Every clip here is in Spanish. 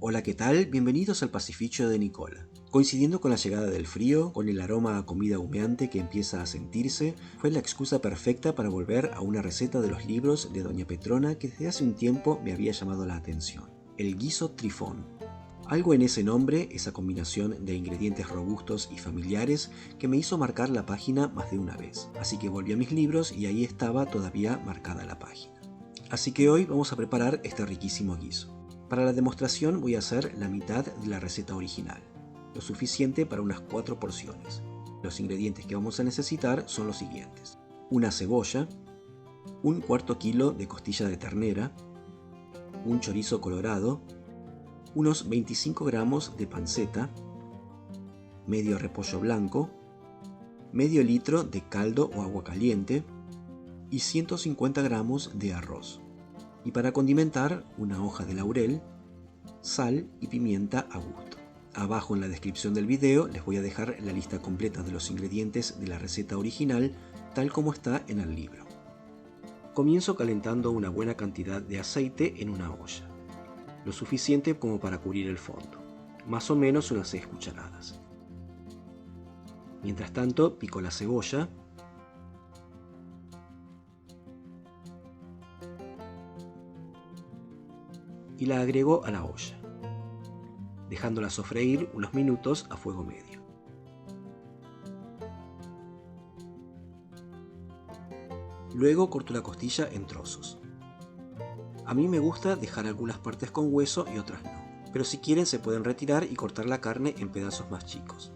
Hola, ¿qué tal? Bienvenidos al Pastificio de Nicola. Coincidiendo con la llegada del frío, con el aroma a comida humeante que empieza a sentirse, fue la excusa perfecta para volver a una receta de los libros de Doña Petrona que desde hace un tiempo me había llamado la atención: el guiso trifón. Algo en ese nombre, esa combinación de ingredientes robustos y familiares, que me hizo marcar la página más de una vez. Así que volví a mis libros y ahí estaba todavía marcada la página. Así que hoy vamos a preparar este riquísimo guiso. Para la demostración voy a hacer la mitad de la receta original, lo suficiente para unas 4 porciones. Los ingredientes que vamos a necesitar son los siguientes: una cebolla, un cuarto kilo de costilla de ternera, un chorizo colorado, unos 25 gramos de panceta, medio repollo blanco, medio litro de caldo o agua caliente y 150 gramos de arroz. Y para condimentar, una hoja de laurel, sal y pimienta a gusto. Abajo en la descripción del video les voy a dejar la lista completa de los ingredientes de la receta original, tal como está en el libro. Comienzo calentando una buena cantidad de aceite en una olla, lo suficiente como para cubrir el fondo, más o menos unas 6 cucharadas. Mientras tanto, pico la cebolla, y la agrego a la olla, dejándola sofreír unos minutos a fuego medio. Luego corto la costilla en trozos. A mí me gusta dejar algunas partes con hueso y otras no, pero si quieren se pueden retirar y cortar la carne en pedazos más chicos.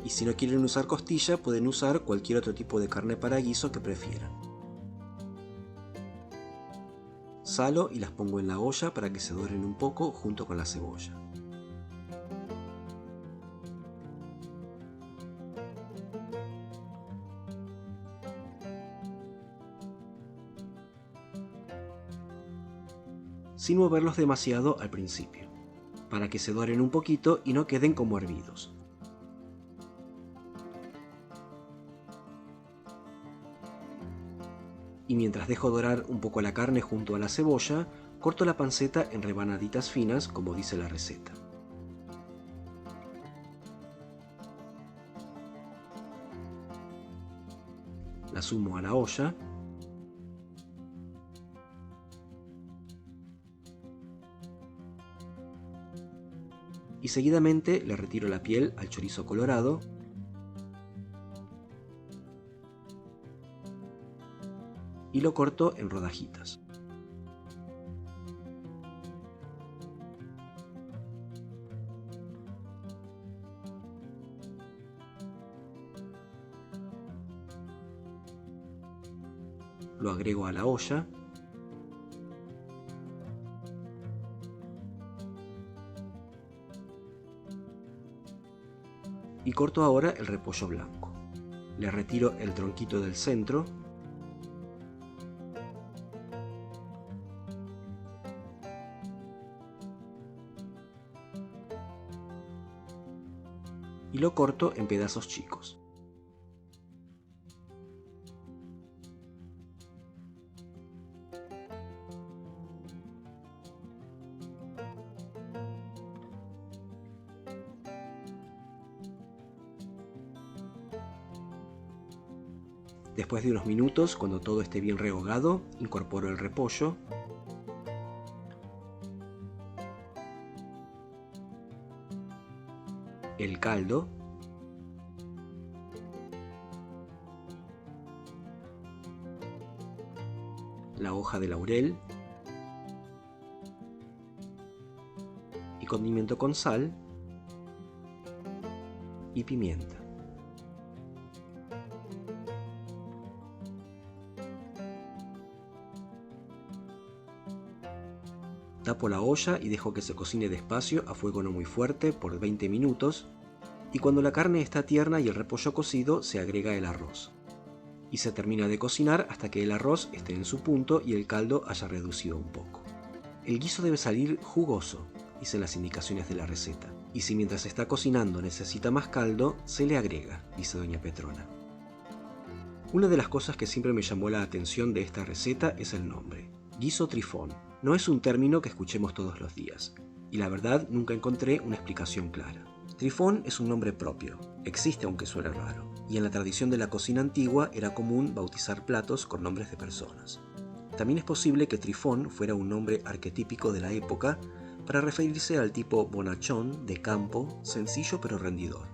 Y si no quieren usar costilla, pueden usar cualquier otro tipo de carne para guiso que prefieran. Salo y las pongo en la olla para que se doren un poco junto con la cebolla. Sin moverlos demasiado al principio, para que se doren un poquito y no queden como hervidos. Y mientras dejo dorar un poco la carne junto a la cebolla, corto la panceta en rebanaditas finas, como dice la receta. La sumo a la olla. Y seguidamente le retiro la piel al chorizo colorado. Y lo corto en rodajitas. Lo agrego a la olla. Y corto ahora el repollo blanco. Le retiro el tronquito del centro. Y lo corto en pedazos chicos. Después de unos minutos, cuando todo esté bien rehogado, incorporo el repollo, el caldo, la hoja de laurel y condimento con sal y pimienta. Tapo la olla y dejo que se cocine despacio a fuego no muy fuerte por 20 minutos, y cuando la carne está tierna y el repollo cocido, se agrega el arroz. Y se termina de cocinar hasta que el arroz esté en su punto y el caldo haya reducido un poco. El guiso debe salir jugoso, dicen las indicaciones de la receta, y si mientras está cocinando necesita más caldo, se le agrega, dice Doña Petrona. Una de las cosas que siempre me llamó la atención de esta receta es el nombre, guiso trifón. No es un término que escuchemos todos los días, y la verdad nunca encontré una explicación clara. Trifón es un nombre propio, existe aunque suene raro, y en la tradición de la cocina antigua era común bautizar platos con nombres de personas. También es posible que Trifón fuera un nombre arquetípico de la época para referirse al tipo bonachón, de campo, sencillo pero rendidor.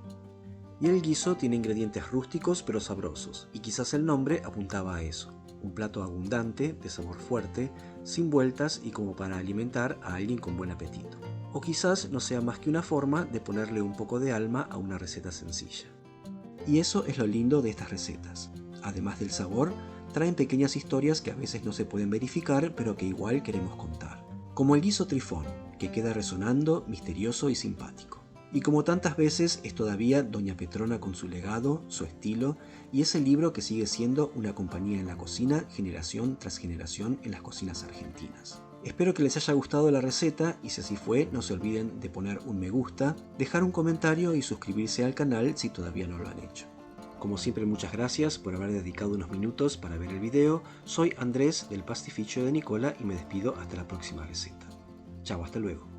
Y el guiso tiene ingredientes rústicos pero sabrosos, y quizás el nombre apuntaba a eso, un plato abundante, de sabor fuerte, sin vueltas y como para alimentar a alguien con buen apetito. O quizás no sea más que una forma de ponerle un poco de alma a una receta sencilla. Y eso es lo lindo de estas recetas. Además del sabor, traen pequeñas historias que a veces no se pueden verificar, pero que igual queremos contar. Como el guiso Trifón, que queda resonando, misterioso y simpático. Y como tantas veces es todavía Doña Petrona con su legado, su estilo y ese libro que sigue siendo una compañía en la cocina generación tras generación en las cocinas argentinas. Espero que les haya gustado la receta y si así fue, no se olviden de poner un me gusta, dejar un comentario y suscribirse al canal si todavía no lo han hecho. Como siempre, muchas gracias por haber dedicado unos minutos para ver el video. Soy Andrés del Pastificio de Nicola y me despido hasta la próxima receta. Chao, hasta luego.